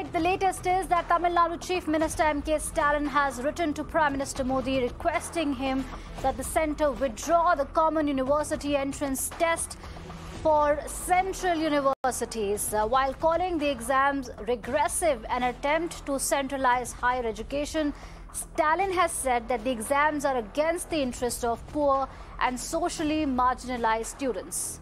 Right, the latest is that Tamil Nadu Chief Minister MK Stalin has written to Prime Minister Modi requesting him that the centre withdraw the common university entrance test for central universities, while calling the exams regressive, an attempt to centralize higher education. Stalin has said that the exams are against the interest of poor and socially marginalized students.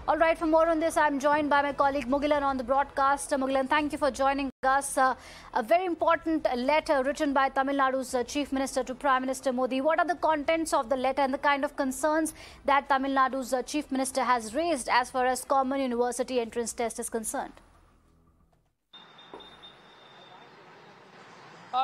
All right, for more on this, I'm joined by my colleague Mugilan on the broadcast. Mugilan, thank you for joining us. A very important letter written by Tamil Nadu's Chief Minister to Prime Minister Modi. What are the contents of the letter and the kind of concerns that Tamil Nadu's Chief Minister has raised as far as common university entrance test is concerned?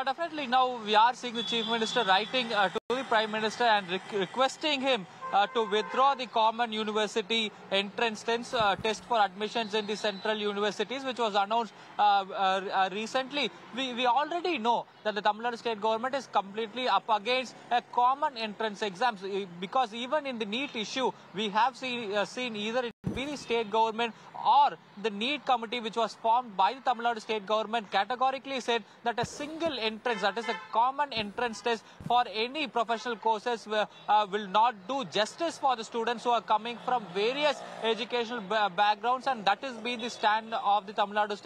Definitely, now we are seeing the Chief Minister writing to the Prime Minister and requesting him to withdraw the common university entrance test for admissions in the central universities, which was announced recently. We already know that the Tamil Nadu state government is completely up against a common entrance exams, because even in the NEET issue, we have seen either it be the state government or the NEET committee, which was formed by the Tamil Nadu state government, categorically said that a single entrance, that is a common entrance test for any professional courses, will not do justice for the students who are coming from various educational backgrounds, and that has been the stand of the Tamil Nadu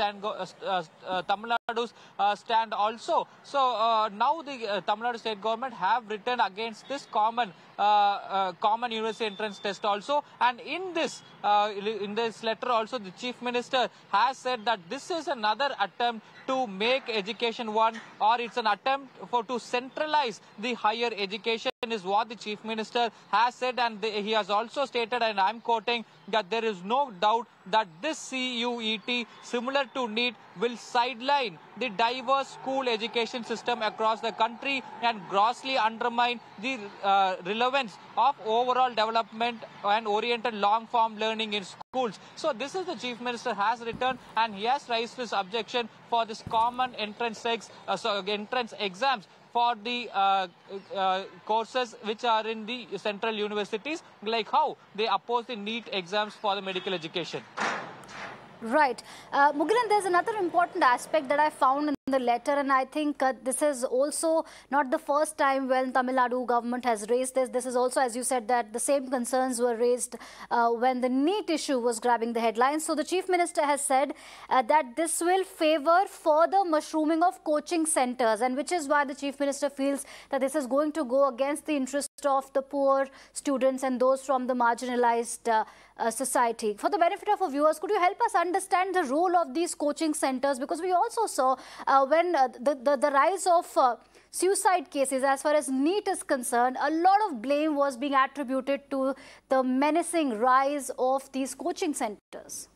stand also. So now the Tamil Nadu state government have written against this common university entrance test also, and in this letter also the Chief Minister has said that this is another attempt to make education one, or it's an attempt to centralize the higher education, is what the Chief Minister has said. And he has also stated, and I'm quoting, that there is no doubt that this CUET, similar to NEET, will sideline the diverse school education system across the country and grossly undermine the relevance of overall development and oriented long-form learning in schools. So this is the Chief Minister has written, and he has raised his objection for this common entrance exams for the courses which are in the central universities, like how they oppose the NEET exams for the medical education. Right. Mugilan, there's another important aspect that I found in the letter, and I think this is also not the first time when Tamil Nadu government has raised this. This is also, as you said, that the same concerns were raised when the NEET issue was grabbing the headlines. So the Chief Minister has said that this will favor further mushrooming of coaching centers, and which is why the Chief Minister feels that this is going to go against the interest of the poor students and those from the marginalized society. For the benefit of our viewers, could you help us understand the role of these coaching centers? Because we also saw when the rise of suicide cases as far as NEET is concerned, a lot of blame was being attributed to the menacing rise of these coaching centers.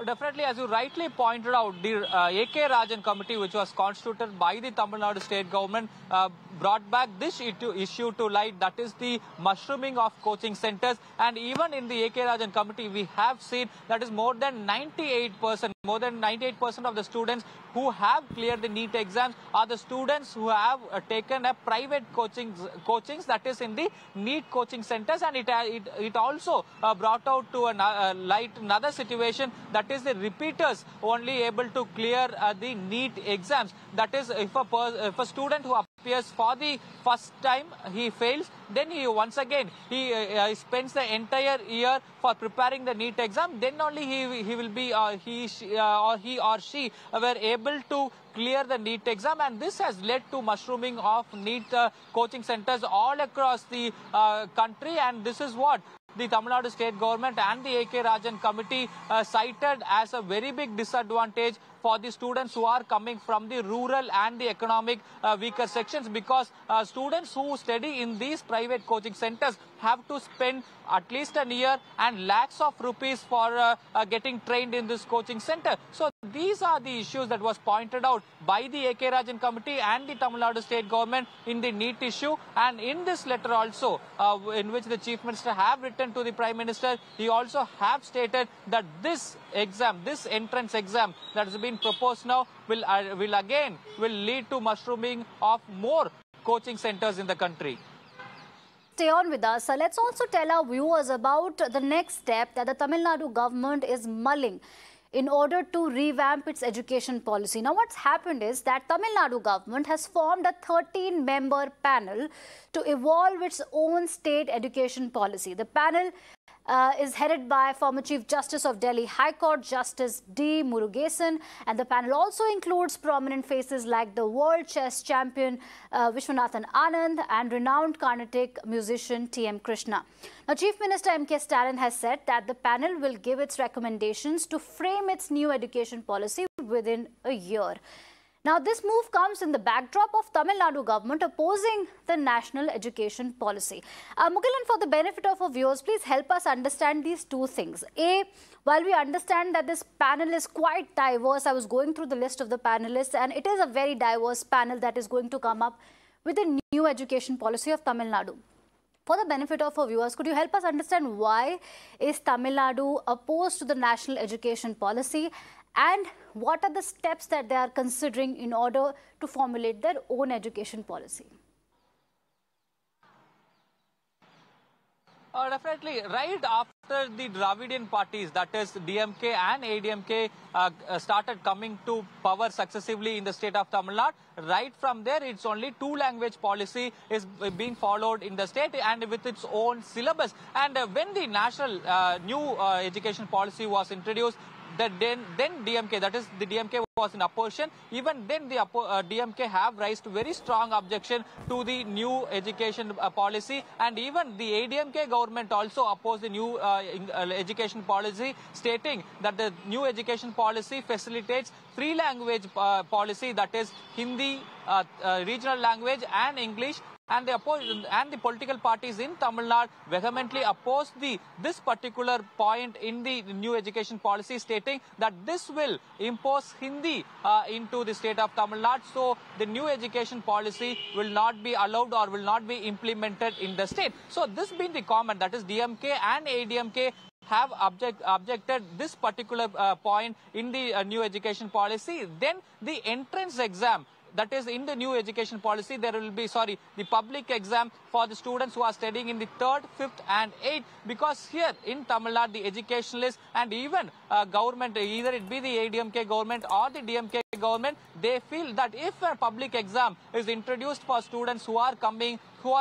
Definitely, as you rightly pointed out, the AK Rajan committee, which was constituted by the Tamil Nadu state government, brought back this issue to light, that is the mushrooming of coaching centers. And even in the AK Rajan committee, we have seen that is more than 98% of the students who have cleared the NEET exams are the students who have taken a private coachings, that is in the NEET coaching centers. And it also brought out to light another situation, that is the repeaters only able to clear the NEET exams. That is, if a student who appears for the first time, he fails, then he once again spends the entire year for preparing the NEET exam, then only he will be he or she were able to clear the NEET exam. And this has led to mushrooming of NEET coaching centers all across the country, and this is what the Tamil Nadu state government and the AK Rajan committee cited as a very big disadvantage for the students who are coming from the rural and the economic weaker sections, because students who study in these private coaching centers have to spend at least a year and lakhs of rupees for getting trained in this coaching center. So these are the issues that was pointed out by the AK Rajan committee and the Tamil Nadu state government in the NEET issue. And in this letter also, in which the Chief Minister have written to the Prime Minister, he also have stated that this entrance exam that has been proposed now will lead to mushrooming of more coaching centers in the country. stay on with us. Let's also tell our viewers about the next step that the Tamil Nadu government is mulling in order to revamp its education policy. Now, what's happened is that Tamil Nadu government has formed a 13-member panel to evolve its own state education policy. The panel is headed by former Chief Justice of Delhi High Court, Justice D. Murugesan, and the panel also includes prominent faces like the world chess champion Vishwanathan Anand and renowned Carnatic musician T.M. Krishna. Now, Chief Minister MK Stalin has said that the panel will give its recommendations to frame its new education policy within a year. Now, this move comes in the backdrop of Tamil Nadu government opposing the national education policy. Mugilan, for the benefit of our viewers, please help us understand these two things. A, while we understand that this panel is quite diverse, I was going through the list of the panelists, and it is a very diverse panel that is going to come up with a new education policy of Tamil Nadu. For the benefit of our viewers, could you help us understand why is Tamil Nadu opposed to the national education policy, and what are the steps that they are considering in order to formulate their own education policy? Definitely, right after the Dravidian parties, that is DMK and ADMK, started coming to power successively in the state of Tamil Nadu, right from there, it's only two-language policy is being followed in the state and with its own syllabus. And when the national new education policy was introduced, then DMK, that is the DMK was in opposition. Even then the DMK have raised very strong objection to the new education policy, and even the ADMK government also opposed the new education policy, stating that the new education policy facilitates three-language policy, that is Hindi, regional language and English. And the political parties in Tamil Nadu vehemently opposed this particular point in the new education policy, stating that this will impose Hindi into the state of Tamil Nadu. So the new education policy will not be allowed or will not be implemented in the state. So this being the comment, that is DMK and ADMK have objected this particular point in the new education policy. Then the entrance exam, that is in the new education policy, there will be, the public exam for the students who are studying in the 3rd, 5th and 8th, because here in Tamil Nadu, the educationalists and even government, either it be the ADMK government or the DMK government, they feel that if a public exam is introduced for students who are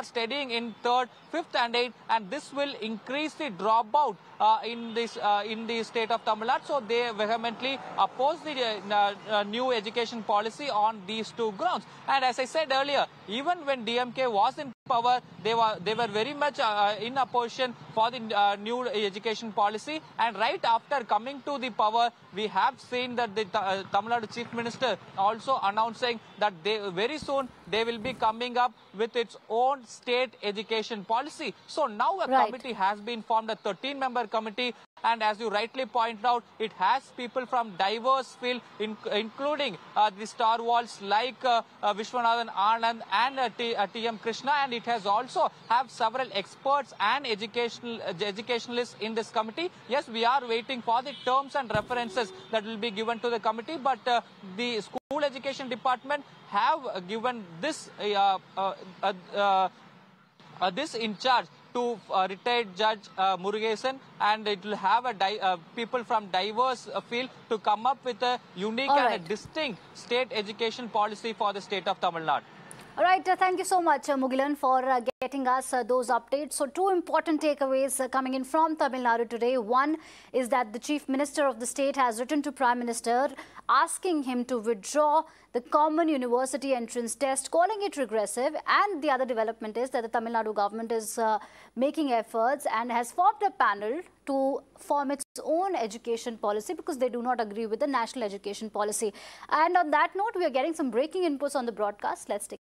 studying in 3rd, 5th and 8th, and this will increase the dropout in the state of Tamil Nadu. So they vehemently oppose the new education policy on these two grounds. And as I said earlier, even when DMK was in power, they were very much in opposition for the new education policy. And right after coming to the power, we have seen that the Tamil Nadu Chief Minister also announcing that very soon they will be coming up with its own state education policy. So now a committee has been formed, a 13-member committee. And as you rightly point out, it has people from diverse field, including the stalwarts like Vishwanathan Anand and T.M. Krishna. And it has also have several experts and educationalists in this committee. Yes, we are waiting for the terms and references that will be given to the committee. But the school education department have given this this in charge to retired Judge Murugesan, and it will have people from diverse field to come up with a unique and a distinct state education policy for the state of Tamil Nadu. All right, thank you so much, Mugilan, for getting us those updates. So two important takeaways coming in from Tamil Nadu today. One is that the Chief Minister of the state has written to Prime Minister asking him to withdraw the common university entrance test, calling it regressive. And the other development is that the Tamil Nadu government is making efforts and has formed a panel to form its own education policy because they do not agree with the national education policy. And on that note, we are getting some breaking inputs on the broadcast. Let's take